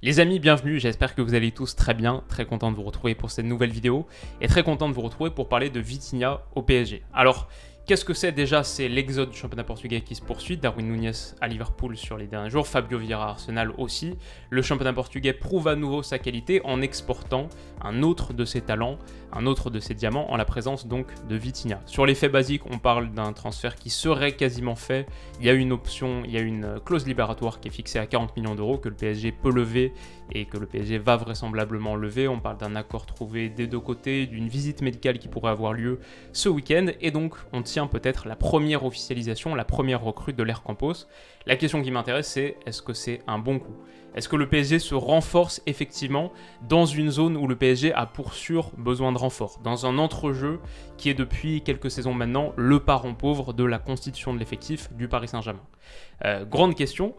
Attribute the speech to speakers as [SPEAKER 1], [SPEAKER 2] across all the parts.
[SPEAKER 1] Les amis, bienvenue, j'espère que vous allez tous très bien, très content de vous retrouver pour cette nouvelle vidéo et très content de vous retrouver pour parler de Vitinha au PSG. Alors, qu'est-ce que c'est déjà? C'est l'exode du championnat portugais qui se poursuit, Darwin Núñez à Liverpool sur les derniers jours, Fabio Vieira à Arsenal aussi. Le championnat portugais prouve à nouveau sa qualité en exportant un autre de ses talents, un autre de ses diamants, en la présence donc de Vitinha. Sur les faits basiques, on parle d'un transfert qui serait quasiment fait. Il y a une option, il y a une clause libératoire qui est fixée à 40 millions d'euros que le PSG peut lever et que le PSG va vraisemblablement lever. On parle d'un accord trouvé des deux côtés, d'une visite médicale qui pourrait avoir lieu ce week-end, et donc on tient peut-être la première officialisation, la première recrue de l'Air Campos. La question qui m'intéresse, c'est est-ce que c'est un bon coup? Est-ce que le PSG se renforce effectivement dans une zone où le PSG a pour sûr besoin de renfort, dans un entrejeu qui est depuis quelques saisons maintenant le parent pauvre de la constitution de l'effectif du Paris Saint-Germain? Grande question.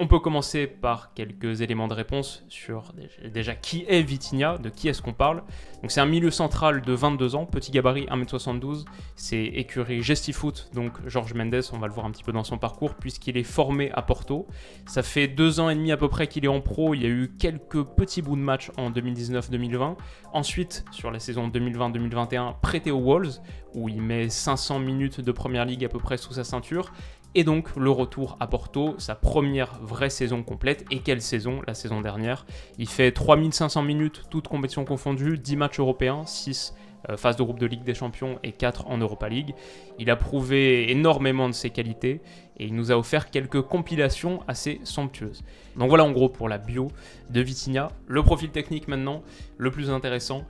[SPEAKER 1] On peut commencer par quelques éléments de réponse sur déjà qui est Vitinha, de qui est-ce qu'on parle. Donc c'est un milieu central de 22 ans, petit gabarit 1m72, c'est écurie Gestifoot, donc Jorge Mendes, on va le voir un petit peu dans son parcours, puisqu'il est formé à Porto. Ça fait 2 ans et demi à peu près qu'il est en pro, il y a eu quelques petits bouts de match en 2019-2020. Ensuite, sur la saison 2020-2021, prêté aux Wolves, où il met 500 minutes de Première Ligue à peu près sous sa ceinture. Et donc le retour à Porto, sa première vraie saison complète. Et quelle saison, la saison dernière. Il fait 3500 minutes, toutes compétitions confondues, 10 matchs européens, 6 phases de groupe de Ligue des Champions et 4 en Europa League. Il a prouvé énormément de ses qualités et il nous a offert quelques compilations assez somptueuses. Donc voilà en gros pour la bio de Vitinha. Le profil technique maintenant, le plus intéressant.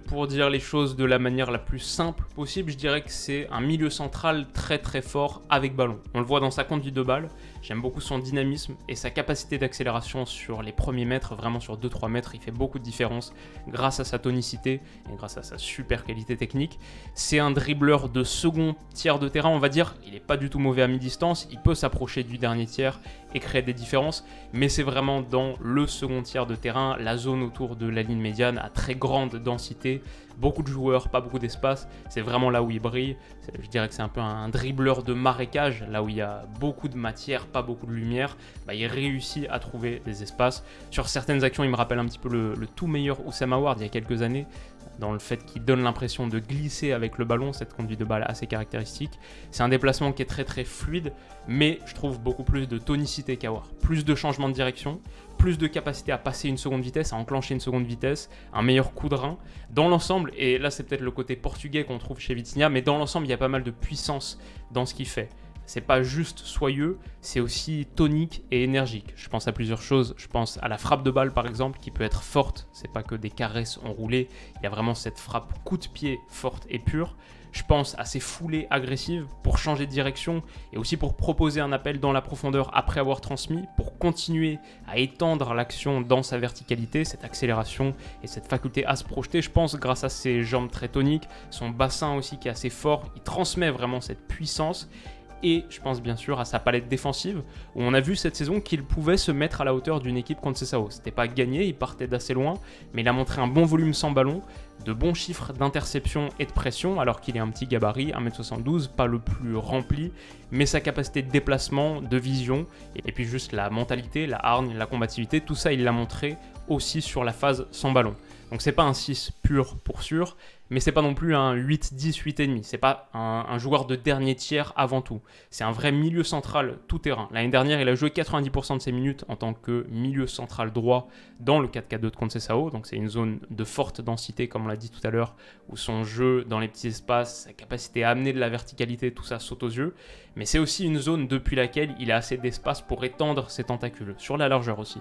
[SPEAKER 1] Pour dire les choses de la manière la plus simple possible, je dirais que c'est un milieu central très très fort avec ballon. On le voit dans sa conduite de balle, j'aime beaucoup son dynamisme et sa capacité d'accélération sur les premiers mètres, vraiment sur 2-3 mètres, il fait beaucoup de différence grâce à sa tonicité et grâce à sa super qualité technique. C'est un dribbleur de second tiers de terrain, on va dire, il n'est pas du tout mauvais à mi-distance, il peut s'approcher du dernier tiers et créer des différences, mais c'est vraiment dans le second tiers de terrain, la zone autour de la ligne médiane à très grande densité, beaucoup de joueurs, pas beaucoup d'espace, c'est vraiment là où il brille. Je dirais que c'est un peu un dribbleur de marécage, là où il y a beaucoup de matière, pas beaucoup de lumière, il réussit à trouver des espaces. Sur certaines actions, il me rappelle un petit peu le tout meilleur Oussama Aouar il y a quelques années, dans le fait qu'il donne l'impression de glisser avec le ballon, cette conduite de balle assez caractéristique. C'est un déplacement qui est très très fluide, mais je trouve beaucoup plus de tonicité qu'Aouar. Plus de changement de direction, plus de capacité à passer une seconde vitesse, à enclencher une seconde vitesse, un meilleur coup de rein. Dans l'ensemble, et là c'est peut-être le côté portugais qu'on trouve chez Vitinha, mais dans l'ensemble il y a pas mal de puissance dans ce qu'il fait. C'est pas juste soyeux, c'est aussi tonique et énergique. Je pense à plusieurs choses. Je pense à la frappe de balle par exemple, qui peut être forte. C'est pas que des caresses enroulées. Il y a vraiment cette frappe coup de pied forte et pure. Je pense à ces foulées agressives pour changer de direction et aussi pour proposer un appel dans la profondeur après avoir transmis, pour continuer à étendre l'action dans sa verticalité, cette accélération et cette faculté à se projeter. Je pense grâce à ses jambes très toniques, son bassin aussi qui est assez fort, il transmet vraiment cette puissance. Et je pense bien sûr à sa palette défensive, où on a vu cette saison qu'il pouvait se mettre à la hauteur d'une équipe contre Sessao. C'était pas gagné, il partait d'assez loin, mais il a montré un bon volume sans ballon, de bons chiffres d'interception et de pression, alors qu'il est un petit gabarit, 1m72, pas le plus rempli, mais sa capacité de déplacement, de vision, et puis juste la mentalité, la hargne, la combativité, tout ça il l'a montré aussi sur la phase sans ballon. Donc c'est pas un 6 pur pour sûr, mais c'est pas non plus un 8-10, 8,5. C'est pas un joueur de dernier tiers avant tout. C'est un vrai milieu central tout terrain. L'année dernière, il a joué 90% de ses minutes en tant que milieu central droit dans le 4-4-2 de Conceição. Donc c'est une zone de forte densité, comme on l'a dit tout à l'heure, où son jeu dans les petits espaces, sa capacité à amener de la verticalité, tout ça saute aux yeux. Mais c'est aussi une zone depuis laquelle il a assez d'espace pour étendre ses tentacules, sur la largeur aussi.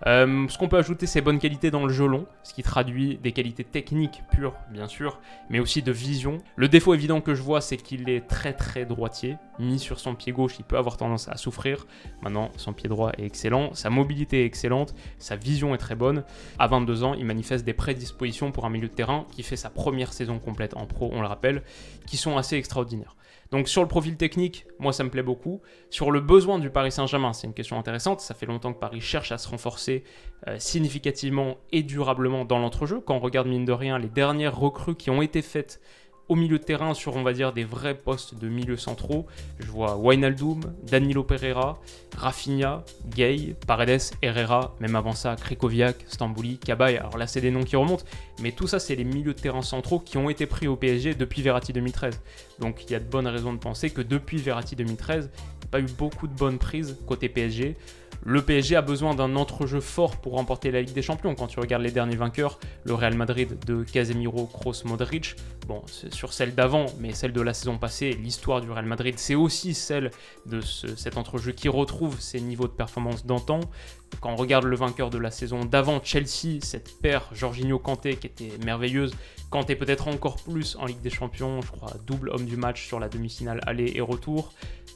[SPEAKER 1] Ce qu'on peut ajouter, c'est bonnes qualités dans le jeu long, ce qui traduit des qualités techniques pures, bien sûr, mais aussi de vision. Le défaut évident que je vois, c'est qu'il est très très droitier. Mis sur son pied gauche, il peut avoir tendance à souffrir. Maintenant, son pied droit est excellent, sa mobilité est excellente, sa vision est très bonne. À 22 ans, il manifeste des prédispositions pour un milieu de terrain qui fait sa première saison complète en pro, on le rappelle, qui sont assez extraordinaires. Donc sur le profil technique, moi ça me plaît beaucoup. Sur le besoin du Paris Saint-Germain, c'est une question intéressante. Ça fait longtemps que Paris cherche à se renforcer significativement et durablement dans l'entrejeu. Quand on regarde mine de rien les dernières recrues qui ont été faites Au milieu de terrain, sur on va dire des vrais postes de milieu centraux, je vois Wijnaldum, Danilo Pereira, Rafinha, Gay, Paredes, Herrera, même avant ça, Krychowiak, Stambouli, Cabaye. Alors là, c'est des noms qui remontent, mais tout ça, c'est les milieux de terrain centraux qui ont été pris au PSG depuis Verratti 2013. Donc il y a de bonnes raisons de penser que depuis Verratti 2013, il n'y a pas eu beaucoup de bonnes prises côté PSG. Le PSG a besoin d'un entrejeu fort pour remporter la Ligue des Champions. Quand tu regardes les derniers vainqueurs, le Real Madrid de Casemiro, Kroos, Modric, bon, c'est sur celle d'avant, mais celle de la saison passée, l'histoire du Real Madrid, c'est aussi celle de cet entrejeu qui retrouve ses niveaux de performance d'antan. Quand on regarde le vainqueur de la saison d'avant, Chelsea, cette paire Jorginho-Kanté qui était merveilleuse, Kanté peut-être encore plus en Ligue des Champions, je crois double homme du match sur la demi-finale aller et retour.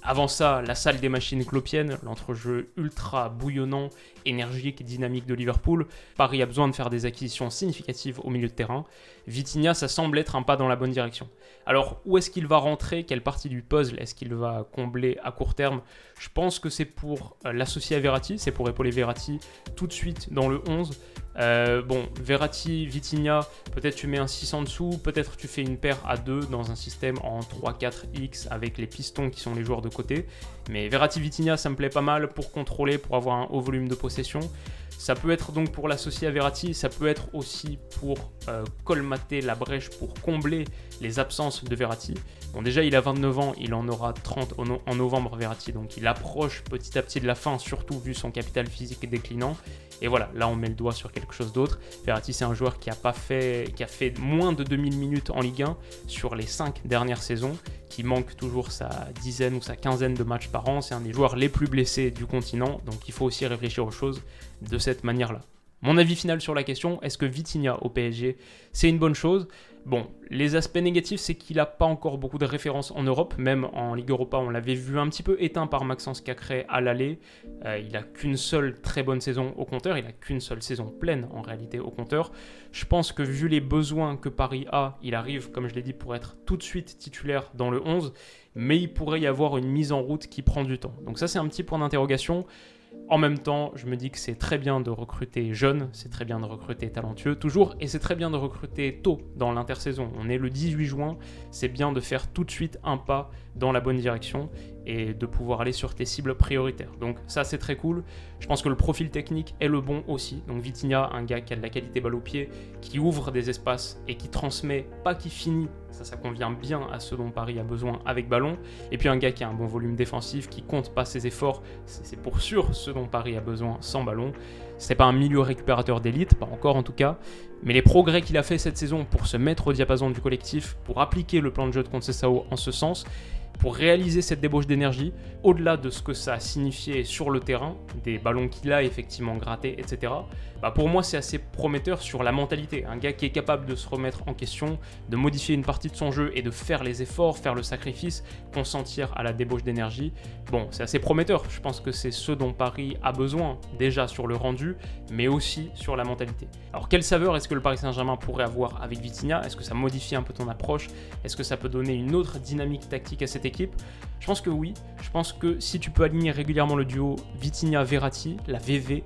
[SPEAKER 1] Avant ça, la salle des machines clopiennes, l'entrejeu ultra bouillonnant, énergique et dynamique de Liverpool. Paris a besoin de faire des acquisitions significatives au milieu de terrain. Vitinha, ça semble être un pas dans la bonne direction. Alors, où est-ce qu'il va rentrer? Quelle partie du puzzle est-ce qu'il va combler à court terme? Je pense que c'est pour l'associer à Verratti, c'est pour épauler Verratti tout de suite dans le 11. Verratti, Vitinha, peut-être tu mets un 6 en dessous, peut-être tu fais une paire à 2 dans un système en 3-4X avec les pistons qui sont les joueurs de côté. Mais Verratti, Vitinha, ça me plaît pas mal pour contrôler, pour avoir un haut volume de possession. Ça peut être donc pour l'associer à Verratti, ça peut être aussi pour colmater la brèche, pour combler les absences de Verratti. Bon, déjà, il a 29 ans, il en aura 30 en novembre, Verratti, donc il approche petit à petit de la fin, surtout vu son capital physique déclinant. Et voilà, là on met le doigt sur quelque chose d'autre. Verratti, c'est un joueur qui a fait moins de 2000 minutes en Ligue 1 sur les 5 dernières saisons, qui manque toujours sa dizaine ou sa quinzaine de matchs par an. C'est un des joueurs les plus blessés du continent, donc il faut aussi réfléchir aux choses de cette manière-là. Mon avis final sur la question, est-ce que Vitinha au PSG, c'est une bonne chose? Bon, les aspects négatifs, c'est qu'il n'a pas encore beaucoup de références en Europe. Même en Ligue Europa, on l'avait vu un petit peu éteint par Maxence Cacré à l'aller. Il n'a qu'une seule très bonne saison au compteur. Il n'a qu'une seule saison pleine, en réalité, au compteur. Je pense que vu les besoins que Paris a, il arrive, comme je l'ai dit, pour être tout de suite titulaire dans le 11. Mais il pourrait y avoir une mise en route qui prend du temps. Donc ça, c'est un petit point d'interrogation. En même temps, je me dis que c'est très bien de recruter jeune, c'est très bien de recruter talentueux, toujours, et c'est très bien de recruter tôt dans l'intersaison. On est le 18 juin, c'est bien de faire tout de suite un pas dans la bonne direction et de pouvoir aller sur tes cibles prioritaires. Donc ça, c'est très cool. Je pense que le profil technique est le bon aussi. Donc Vitinha, un gars qui a de la qualité balle au pied, qui ouvre des espaces et qui transmet, pas qui finit. Ça convient bien à ce dont Paris a besoin avec ballon. Et puis un gars qui a un bon volume défensif, qui compte pas ses efforts. C'est pour sûr ce dont Paris a besoin sans ballon. C'est pas un milieu récupérateur d'élite, pas encore en tout cas. Mais les progrès qu'il a fait cette saison pour se mettre au diapason du collectif, pour appliquer le plan de jeu de Conceição en ce sens, pour réaliser cette débauche d'énergie, au-delà de ce que ça a signifié sur le terrain, des ballons qu'il a effectivement grattés, etc., pour moi c'est assez prometteur sur la mentalité. Un gars qui est capable de se remettre en question, de modifier une partie de son jeu et de faire les efforts, faire le sacrifice, consentir à la débauche d'énergie, bon, c'est assez prometteur. Je pense que c'est ce dont Paris a besoin, déjà sur le rendu, mais aussi sur la mentalité. Alors quelle saveur est-ce que le Paris Saint-Germain pourrait avoir avec Vitinha? Est-ce que ça modifie un peu ton approche? Est-ce que ça peut donner une autre dynamique tactique à cette équipe? Je pense que oui. Je pense que si tu peux aligner régulièrement le duo Vitinha-Verratti, la VV,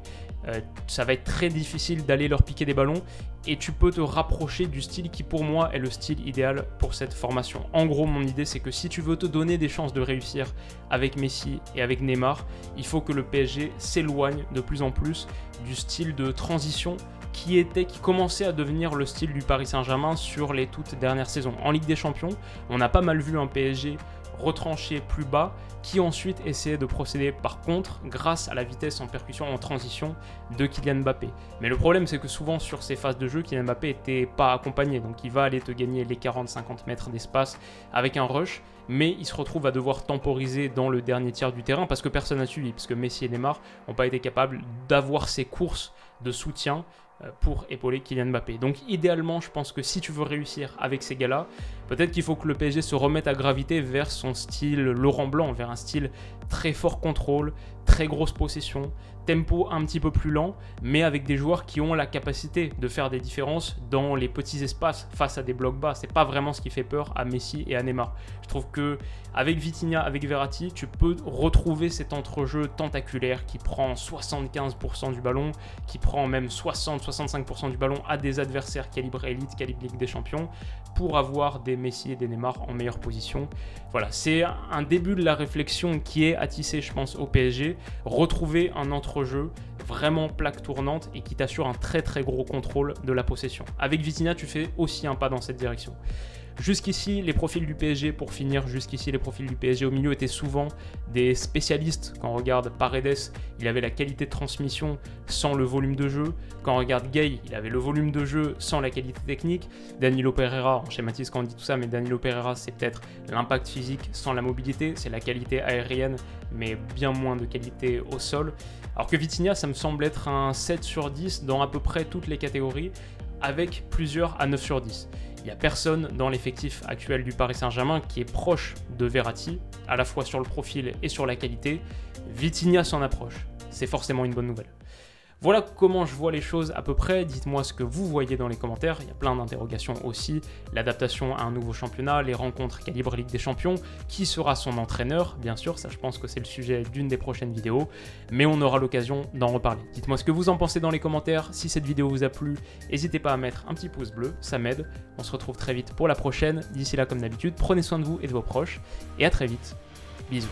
[SPEAKER 1] ça va être très difficile d'aller leur piquer des ballons et tu peux te rapprocher du style qui pour moi est le style idéal pour cette formation. En gros, mon idée c'est que si tu veux te donner des chances de réussir avec Messi et avec Neymar, il faut que le PSG s'éloigne de plus en plus du style de transition qui commençait à devenir le style du Paris Saint-Germain sur les toutes dernières saisons. En Ligue des Champions, on a pas mal vu un PSG retranché plus bas, qui ensuite essayait de procéder par contre grâce à la vitesse en percussion en transition de Kylian Mbappé. Mais le problème c'est que souvent sur ces phases de jeu, Kylian Mbappé n'était pas accompagné, donc il va aller te gagner les 40-50 mètres d'espace avec un rush, mais il se retrouve à devoir temporiser dans le dernier tiers du terrain parce que personne n'a suivi, parce que Messi et Neymar n'ont pas été capables d'avoir ces courses de soutien pour épauler Kylian Mbappé. Donc idéalement, je pense que si tu veux réussir avec ces gars-là, peut-être qu'il faut que le PSG se remette à graviter vers son style Laurent Blanc, vers un style très fort contrôle, très grosse possession, tempo un petit peu plus lent, mais avec des joueurs qui ont la capacité de faire des différences dans les petits espaces face à des blocs bas. C'est pas vraiment ce qui fait peur à Messi et à Neymar. Je trouve que avec Vitinha, avec Verratti, tu peux retrouver cet entrejeu tentaculaire qui prend 75% du ballon, qui prend même 60-65% du ballon à des adversaires calibre élite, calibre Ligue des Champions, pour avoir des des Messi et des Neymar en meilleure position. Voilà, c'est un début de la réflexion qui est à tisser, je pense, au PSG. Retrouver un entrejeu vraiment plaque tournante et qui t'assure un très très gros contrôle de la possession. Avec Vitinha, tu fais aussi un pas dans cette direction. Jusqu'ici, les profils du PSG, pour finir, jusqu'ici, les profils du PSG au milieu étaient souvent des spécialistes. Quand on regarde Paredes, il avait la qualité de transmission sans le volume de jeu. Quand on regarde Gay, il avait le volume de jeu sans la qualité technique. Danilo Pereira, on schématise quand on dit tout ça, mais Danilo Pereira, c'est peut-être l'impact physique sans la mobilité. C'est la qualité aérienne, mais bien moins de qualité au sol. Alors que Vitinha, ça me semble être un 7 sur 10 dans à peu près toutes les catégories, avec plusieurs à 9 sur 10. Il n'y a personne dans l'effectif actuel du Paris Saint-Germain qui est proche de Verratti, à la fois sur le profil et sur la qualité. Vitinha s'en approche. C'est forcément une bonne nouvelle. Voilà comment je vois les choses à peu près. Dites-moi ce que vous voyez dans les commentaires. Il y a plein d'interrogations aussi. L'adaptation à un nouveau championnat, les rencontres calibre Ligue des Champions, qui sera son entraîneur, bien sûr. Ça, je pense que c'est le sujet d'une des prochaines vidéos. Mais on aura l'occasion d'en reparler. Dites-moi ce que vous en pensez dans les commentaires. Si cette vidéo vous a plu, n'hésitez pas à mettre un petit pouce bleu, ça m'aide. On se retrouve très vite pour la prochaine. D'ici là, comme d'habitude, prenez soin de vous et de vos proches. Et à très vite. Bisous.